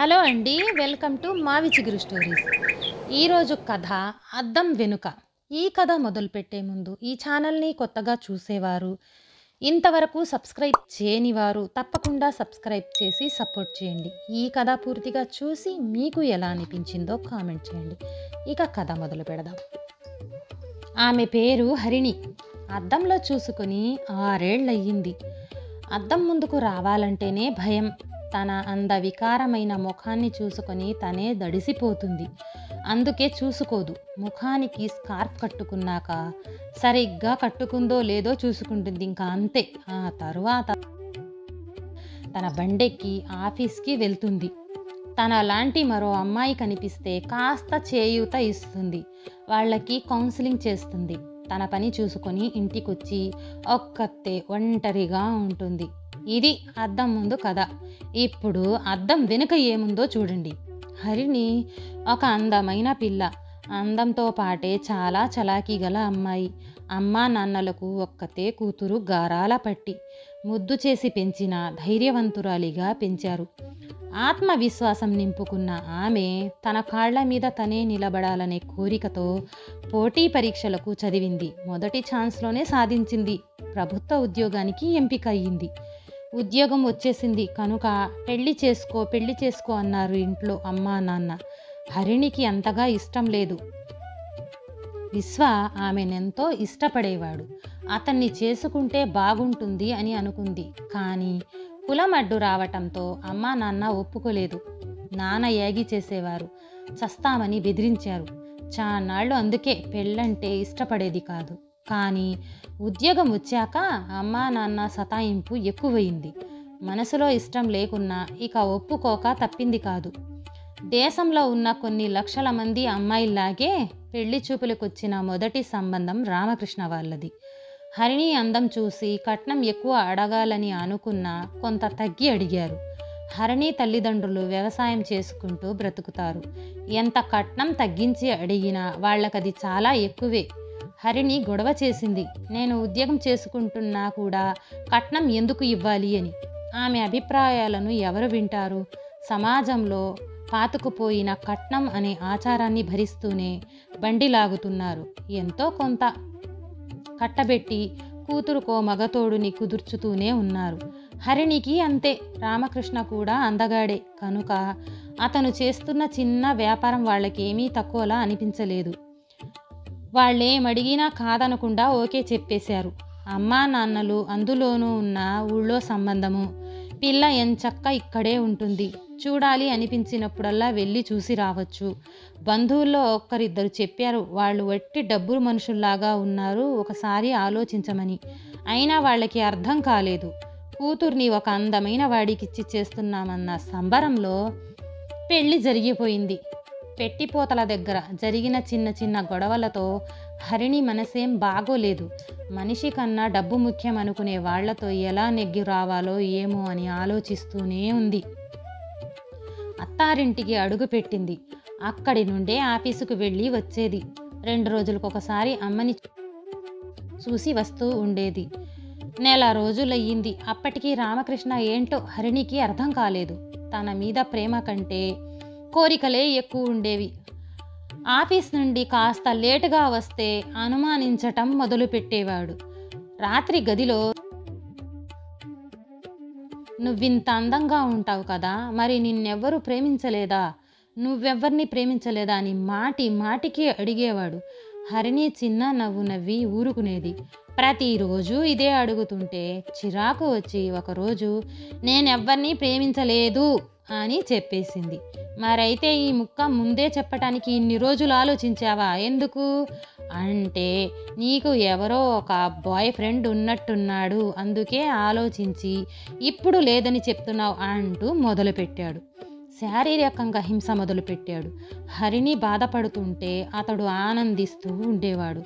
Hello అండి. Welcome to మావి చిగురు స్టోరీస్. ఈరోజు కథ అద్దం వెనుక. ఈ కథ మొదలుపెట్టే ముందు ఈ ఛానల్ని కొత్తగా చూసేవారు, ఇంతవరకు సబ్స్క్రైబ్ చేయనివారు తప్పకుండా సబ్స్క్రైబ్ చేసి సపోర్ట్ చేయండి. ఈ కథ పూర్తిగా చూసి మీకు ఎలా అనిపించిందో కామెంట్ చేయండి. ఇక కథ మొదలు పెడదాం. ఆమె పేరు హరిణి. అద్దంలో చూసుకుని 6 ఏళ్ళయ్యింది. అద్దం ముందుకు రావాలంటేనే భయం. తన అందవికారమైన ముఖాన్ని చూసుకొని తనే దడిసిపోతుంది. అందుకే చూసుకోదు. ముఖానికి స్కార్ఫ్ కట్టుకున్నాక సరిగ్గా కట్టుకుందో లేదో చూసుకుంటుంది. ఇంకా అంతే. ఆ తరువాత తన బండెక్కి ఆఫీస్కి వెళ్తుంది. తనలాంటి మరో అమ్మాయి కనిపిస్తే కాస్త చేయూత ఇస్తుంది. వాళ్ళకి కౌన్సిలింగ్ చేస్తుంది. తన పని చూసుకొని ఇంటికొచ్చి ఒక్కతే ఒంటరిగా ఉంటుంది. ఇది అద్దం ముందు కథ. ఇప్పుడు అద్దం వెనుక ఏముందో చూడండి. హరిణి ఒక అందమైన పిల్ల. అందంతో పాటే చాలా చలాకీ గల అమ్మాయి. అమ్మా నాన్నలకు ఒక్కతే కూతురు. గారాల పట్టి ముద్దు చేసి పెంచిన ధైర్యవంతురాలిగా పెంచారు. ఆత్మవిశ్వాసం నింపుకున్న ఆమె తన కాళ్ల మీద తనే నిలబడాలనే కోరికతో పోటీ పరీక్షలకు చదివింది. మొదటి ఛాన్స్లోనే సాధించింది. ప్రభుత్వ ఉద్యోగానికి ఎంపిక అయ్యింది. ఉద్యోగం వచ్చేసింది కనుక పెళ్లి చేసుకో అన్నారు ఇంట్లో అమ్మా నాన్న. హరిణికి అంతగా ఇష్టం లేదు. విశ్వ ఆమెనెంతో ఇష్టపడేవాడు. అతన్ని చేసుకుంటే బాగుంటుంది అని అనుకుంది. కానీ కులం అడ్డు రావటంతో అమ్మా నాన్న ఒప్పుకోలేదు. నాన్న యాగి చేసేవారు. చస్తామని బెదిరించారు. చాన్నాళ్ళు అందుకే పెళ్ళంటే ఇష్టపడేది కాదు. కానీ ఉద్యోగం వచ్చాక అమ్మా నాన్న సతాయింపు ఎక్కువయింది. మనసులో ఇష్టం లేకున్నా ఇక ఒప్పుకోక తప్పింది కాదు. దేశంలో ఉన్న కొన్ని లక్షల మంది అమ్మాయిల్లాగే పెళ్లి చూపులకొచ్చిన మొదటి సంబంధం రామకృష్ణ వాళ్ళది. హరిణి అందం చూసి కట్నం ఎక్కువ అడగాలని అనుకున్నా కొంత తగ్గి అడిగారు. హరిణి తల్లిదండ్రులు వ్యవసాయం చేసుకుంటూ బ్రతుకుతారు. ఎంత కట్నం తగ్గించి అడిగినా వాళ్ళకది చాలా ఎక్కువే. హరిణి గొడవ చేసింది. నేను ఉద్యోగం చేసుకుంటున్నా కూడా కట్నం ఎందుకు ఇవ్వాలి అని. ఆమె అభిప్రాయాలను ఎవరు వింటారు? సమాజంలో పాతుకుపోయిన కట్నం అనే ఆచారాన్ని భరిస్తూనే బండి లాగుతున్నారు. ఎంతో కొంత కట్టబెట్టి కూతురుకో మగతోడుని కుదుర్చుతూనే ఉన్నారు. హరిణికి అంతే. రామకృష్ణ కూడా అందగాడే కనుక అతను చేస్తున్న చిన్న వ్యాపారం వాళ్ళకేమీ తక్కువలా అనిపించలేదు. వాళ్ళేమడిగినా కాదనకుండా ఓకే చెప్పేశారు. అమ్మా నాన్నలు అందులోనూ ఉన్న ఊళ్ళో సంబంధము. పిల్ల ఎంచక్క ఇక్కడే ఉంటుంది. చూడాలి అనిపించినప్పుడల్లా వెళ్ళి చూసి రావచ్చు. బంధువుల్లో ఒక్కరిద్దరు చెప్పారు వాళ్ళు వట్టి డబ్బు మనుషుల్లాగా ఉన్నారు, ఒకసారి ఆలోచించమని. అయినా వాళ్ళకి అర్థం కాలేదు. కూతుర్ని ఒక అందమైన వాడికిచ్చి చేస్తున్నామన్న సంబరంలో పెళ్ళి జరిగిపోయింది. పెట్టిపోతల దగ్గర జరిగిన చిన్న చిన్న గొడవలతో హరిణి మనసేం బాగోలేదు. మనిషి కన్నా డబ్బు ముఖ్యం అనుకునే వాళ్లతో ఎలా నెగ్గి రావాలో ఏమో అని ఆలోచిస్తూనే ఉంది. అత్తారింటికి అడుగు పెట్టింది. అక్కడి నుండే ఆఫీసుకు వెళ్ళి వచ్చేది. 2 రోజులకొకసారి అమ్మని చూసి వస్తూ ఉండేది. నెల రోజులయ్యింది. అప్పటికి రామకృష్ణ ఏంటో హరిణికి అర్థం కాలేదు. తన మీద ప్రేమ కంటే కోరికలే ఎక్కువ ఉండేవి. ఆఫీస్ నుండి కాస్త లేటుగా వస్తే అనుమానించటం మొదలుపెట్టేవాడు. రాత్రి గదిలో నువ్వింత అందంగా ఉంటావు కదా, మరి నిన్నెవ్వరూ ప్రేమించలేదా, నువ్వెవ్వరిని ప్రేమించలేదా అని మాటికి అడిగేవాడు. హరిణి చిన్న నవ్వు నవ్వి ఊరుకునేది. ప్రతిరోజు ఇదే అడుగుతుంటే చిరాకు వచ్చి ఒకరోజు నేనెవ్వరినీ ప్రేమించలేదు అని చెప్పేసింది. మరైతే ఈ ముక్క ముందే చెప్పటానికి ఇన్ని రోజులు ఆలోచించావా? ఎందుకు అంటే నీకు ఎవరో ఒక బాయ్ ఫ్రెండ్ ఉన్నట్టున్నాడు, అందుకే ఆలోచించి ఇప్పుడు లేదని చెప్తున్నావు అంటూ మొదలుపెట్టాడు. శారీరకంగా హింస మొదలుపెట్టాడు. హరిణి బాధపడుతుంటే అతడు ఆనందిస్తూ ఉండేవాడు.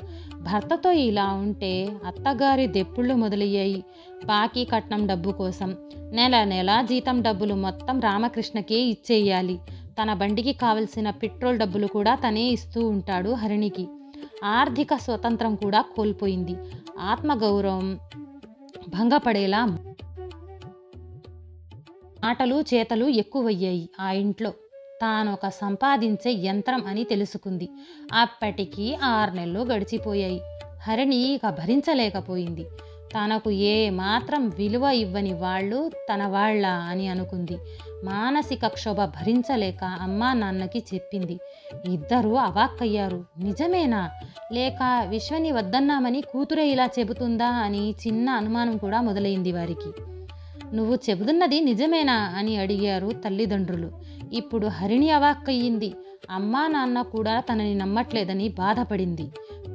భర్తతో ఇలా ఉంటే అత్తగారి దెప్పుళ్ళు మొదలయ్యాయి. బాకీ కట్నం డబ్బు కోసం నెల నెల జీతం డబ్బులు మొత్తం రామకృష్ణకే ఇచ్చేయాలి. తన బండికి కావలసిన పెట్రోల్ డబ్బులు కూడా తనే ఇస్తూ ఉంటాడు హరిణికి. ఆర్థిక స్వతంత్రం కూడా కోల్పోయింది. ఆత్మగౌరవం భంగపడేలా మాటలు చేతలు ఎక్కువయ్యాయి ఆ ఇంట్లో. తానొక సంపాదించే యంత్రం అని తెలుసుకుంది. అప్పటికి 6 నెలలు గడిచిపోయాయి. హరిణి ఇక భరించలేకపోయింది. తనకు ఏ మాత్రం విలువ ఇవ్వని వాళ్ళు తన వాళ్ళ అని అనుకుంది. మానసిక క్షోభ భరించలేక అమ్మా నాన్నకి చెప్పింది. ఇద్దరూ అవాక్కయ్యారు. నిజమేనా, లేక విశ్వని వద్దన్నామని కూతురే ఇలా చెబుతుందా అని చిన్న అనుమానం కూడా మొదలైంది వారికి. నువ్వు చెబుతున్నది నిజమేనా అని అడిగారు తల్లిదండ్రులు. ఇప్పుడు హరిణి అవాక్కయ్యింది. అమ్మా నాన్న కూడా తనని నమ్మట్లేదని బాధపడింది.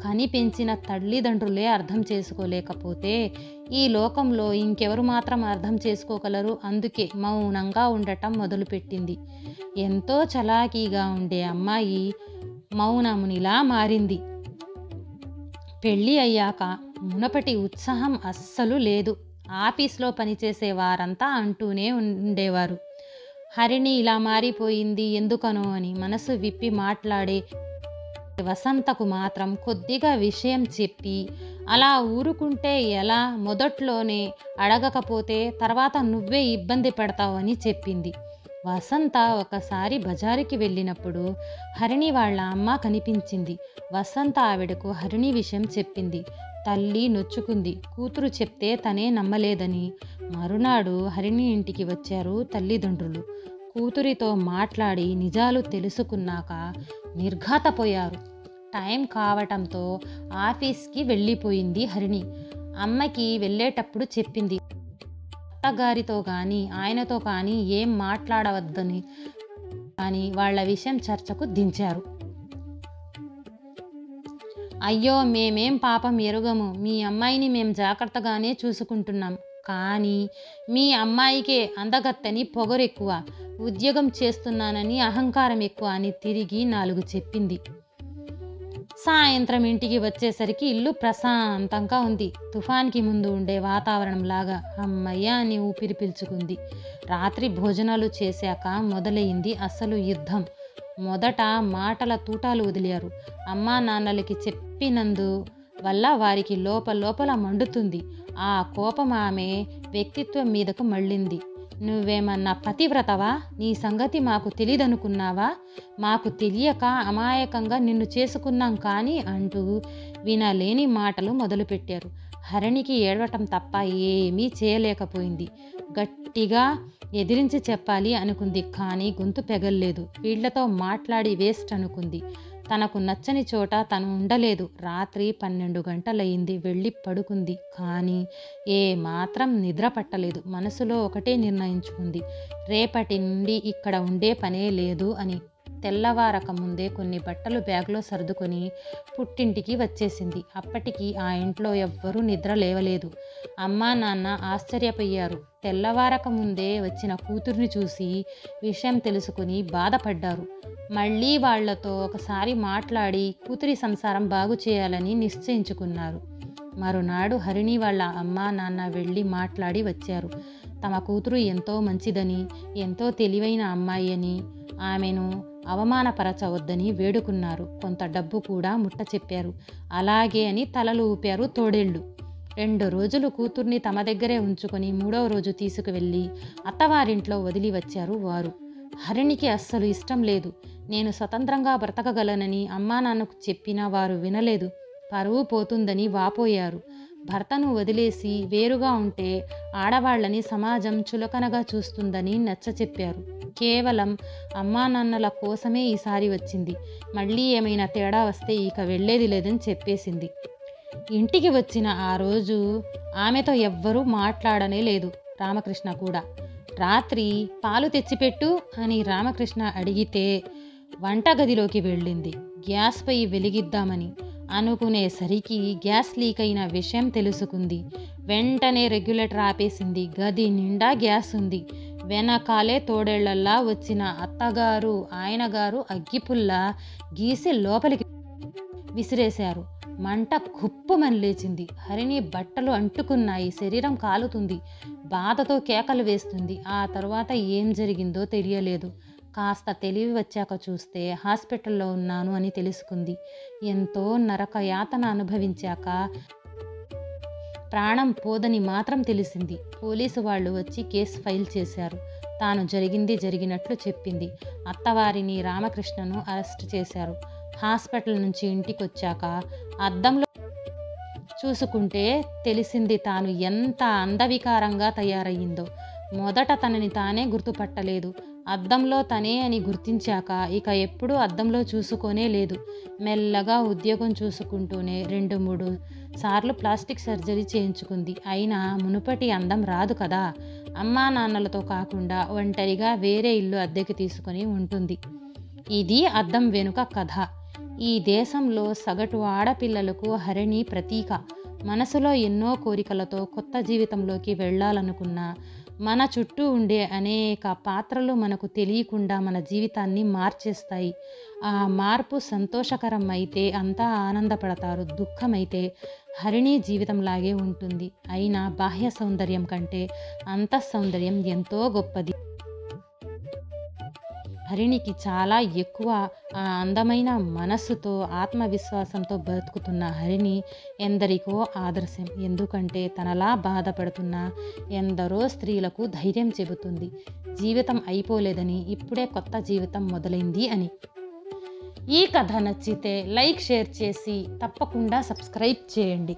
కని పెంచిన తల్లిదండ్రులే అర్థం చేసుకోలేకపోతే ఈ లోకంలో ఇంకెవరు మాత్రం అర్థం చేసుకోగలరు? అందుకే మౌనంగా ఉండటం మొదలుపెట్టింది. ఎంతో చలాకీగా ఉండే అమ్మాయి మౌనమునిలా మారింది. పెళ్ళి అయ్యాక మునపటి ఉత్సాహం అస్సలు లేదు. ఆఫీస్లో పనిచేసే వారంతా అంటూనే ఉండేవారు, హరిణి ఇలా మారిపోయింది ఎందుకనో అని. మనసు విప్పి మాట్లాడే వసంతకు మాత్రం కొద్దిగా విషయం చెప్పి అలా ఊరుకుంటే ఎలా, మొదట్లోనే అడగకపోతే తర్వాత నువ్వే ఇబ్బంది పడతావని చెప్పింది. వసంత ఒకసారి బజారుకి వెళ్ళినప్పుడు హరిణి వాళ్ళ అమ్మ కనిపించింది. వసంత ఆవిడకు హరిణి విషయం చెప్పింది. తల్లి నొచ్చుకుంది. కూతురు చెప్తే తనే నమ్మలేదని. మరునాడు హరిణి ఇంటికి వచ్చారు తల్లిదండ్రులు. కూతురితో మాట్లాడి నిజాలు తెలుసుకున్నాక నిర్ఘాతపోయారు. టైం కావటంతో ఆఫీస్కి వెళ్ళిపోయింది హరిణి. అమ్మకి వెళ్ళేటప్పుడు చెప్పింది, అత్తగారితో కానీ ఆయనతో కానీ ఏం మాట్లాడవద్దని. కానీ వాళ్ళ విషయం చర్చకు దించారు. అయ్యో, మేమేం పాపం ఎరుగము. మీ అమ్మాయిని మేం జాగ్రత్తగానే చూసుకుంటున్నాం. కానీ మీ అమ్మాయికే అందగత్తని పొగరెక్కువ, ఉద్యోగం చేస్తున్నానని అహంకారం ఎక్కువ అని తిరిగి 4 చెప్పింది. సాయంత్రం ఇంటికి వచ్చేసరికి ఇల్లు ప్రశాంతంగా ఉంది. తుఫాన్కి ముందు ఉండే వాతావరణం లాగా. అమ్మయ్య అని ఊపిరి పీల్చుకుంది. రాత్రి భోజనాలు చేశాక మొదలైంది అసలు యుద్ధం. మొదట మాటల తూటాలు వదిలారు. అమ్మా నాన్నలకి చెప్పినందు వల్ల వారికి లోపల మండుతుంది. ఆ కోపం ఆమె వ్యక్తిత్వం మీదకు మళ్ళింది. నువ్వేమన్నా పతివ్రతవా? నీ సంగతి మాకు తెలీదనుకున్నావా? మాకు తెలియక అమాయకంగా నిన్ను చేసుకున్నాం కానీ అంటూ వినలేని మాటలు మొదలుపెట్టారు. హరిణికి ఏడవటం తప్ప ఏమీ చేయలేకపోయింది. గట్టిగా ఎదిరించి చెప్పాలి అనుకుంది, కానీ గొంతు పెగల్లేదు. వీళ్లతో మాట్లాడి వేస్ట్ అనుకుంది. తనకు నచ్చని చోట తను ఉండలేదు. రాత్రి 12 గంటలయ్యింది. వెళ్ళి పడుకుంది. కానీ ఏ మాత్రం నిద్ర పట్టలేదు. మనసులో ఒకటే నిర్ణయించుకుంది, రేపటి నుండి ఇక్కడ ఉండే పనే లేదు అని. తెల్లవారక ముందే కొన్ని బట్టలు బ్యాగ్లో సర్దుకొని పుట్టింటికి వచ్చేసింది. అప్పటికి ఆ ఇంట్లో ఎవ్వరూ నిద్ర లేవలేదు. అమ్మా నాన్న ఆశ్చర్యపోయారు. తెల్లవారక ముందే వచ్చిన కూతుర్ని చూసి విషయం తెలుసుకుని బాధపడ్డారు. మళ్ళీ వాళ్లతో ఒకసారి మాట్లాడి కూతురి సంసారం బాగు చేయాలని నిశ్చయించుకున్నారు. మరునాడు హరిణి వాళ్ళ అమ్మా నాన్న వెళ్ళి మాట్లాడి వచ్చారు. తమ కూతురు ఎంతో మంచిదని, ఎంతో తెలివైన అమ్మాయి అని, ఆమెను అవమానపరచవద్దని వేడుకున్నారు. కొంత డబ్బు కూడా ముట్ట చెప్పారు. అలాగే అని తలలు ఊపారు తోడేళ్ళు. 2 రోజులు కూతుర్ని తమ దగ్గరే ఉంచుకొని 3వ రోజు తీసుకువెళ్ళి అత్తవారింట్లో వదిలి వచ్చారు వారు. హరిణికి అస్సలు ఇష్టం లేదు. నేను స్వతంత్రంగా బ్రతకగలనని అమ్మా నాన్నకు చెప్పినా వారు వినలేదు. పరువు పోతుందని వాపోయారు. భర్తను వదిలేసి వేరుగా ఉంటే ఆడవాళ్లని సమాజం చులకనగా చూస్తుందని నచ్చచెప్పారు. కేవలం అమ్మా నాన్నల కోసమే ఈసారి వచ్చింది. మళ్ళీ ఏమైనా తేడా వస్తే ఇక వెళ్ళేది లేదని చెప్పేసింది. ఇంటికి వచ్చిన ఆ రోజు ఆమెతో ఎవ్వరూ మాట్లాడనే లేదు. రామకృష్ణ కూడా. రాత్రి పాలు తెచ్చిపెట్టు అని రామకృష్ణ అడిగితే వంటగదిలోకి వెళ్ళింది. గ్యాస్ పొయ్యి వెలిగిద్దామని అనుకునేసరికి గ్యాస్ లీక్ అయిన విషయం తెలుసుకుంది. వెంటనే రెగ్యులేటర్ ఆపేసింది. గది నిండా గ్యాస్ ఉంది. వెనకాలే తోడేళ్లల్లా వచ్చిన అత్తగారు ఆయనగారు అగ్గిపుల్ల గీసి లోపలికి విసిరేశారు. మంట కుప్పుమని లేచింది. హరిణి బట్టలు అంటుకున్నాయి. శరీరం కాలుతుంది. బాధతో కేకలు వేస్తుంది. ఆ తరువాత ఏం జరిగిందో తెలియలేదు. కాస్త తెలివి వచ్చాక చూస్తే హాస్పిటల్లో ఉన్నాను అని తెలుసుకుంది. ఎంతో నరక యాతన అనుభవించాక ప్రాణం పోదని మాత్రం తెలిసింది. పోలీసు వాళ్ళు వచ్చి కేసు ఫైల్ చేశారు. తాను జరిగింది జరిగినట్లు చెప్పింది. అత్తవారిని రామకృష్ణను అరెస్ట్ చేశారు. హాస్పిటల్ నుంచి ఇంటికొచ్చాక అద్దంలో చూసుకుంటే తెలిసింది తాను ఎంత అందవికారంగా తయారయ్యిందో. మొదట తనని తానే గుర్తుపట్టలేదు. అద్దంలో తనే అని గుర్తించాక ఇక ఎప్పుడూ అద్దంలో చూసుకోనే లేదు. మెల్లగా ఉద్యోగం చూసుకుంటూనే 2-3 సార్లు ప్లాస్టిక్ సర్జరీ చేయించుకుంది. అయినా మునుపటి అందం రాదు కదా. అమ్మా నాన్నలతో కాకుండా ఒంటరిగా వేరే ఇల్లు అద్దెకి తీసుకొని ఉంటుంది. ఇది అద్దం వెనుక కథ. ఈ దేశంలో సగటు ఆడపిల్లలకు హరిణి ప్రతీక. మనసులో ఎన్నో కోరికలతో కొత్త జీవితంలోకి వెళ్ళాలనుకున్నా మన చుట్టూ ఉండే అనేక పాత్రలు మనకు తెలియకుండా మన జీవితాన్ని మార్చేస్తాయి. ఆ మార్పు సంతోషకరం అయితే అంతా ఆనందపడతారు, దుఃఖమైతే హరిణి జీవితంలాగే ఉంటుంది. అయినా బాహ్య సౌందర్యం కంటే అంతఃసౌందర్యం ఎంతో గొప్పది. హరిణికి చాలా ఎక్కువ ఆ అందమైన మనస్సుతో ఆత్మవిశ్వాసంతో బతుకుతున్న హరిణి ఎందరికో ఆదర్శం. ఎందుకంటే తనలా బాధపడుతున్న ఎందరో స్త్రీలకు ధైర్యం చెబుతుంది. జీవితం అయిపోలేదని, ఇప్పుడే కొత్త జీవితం మొదలైంది అని. ఈ కథ నచ్చితే లైక్, షేర్ చేసి తప్పకుండా సబ్స్క్రైబ్ చేయండి.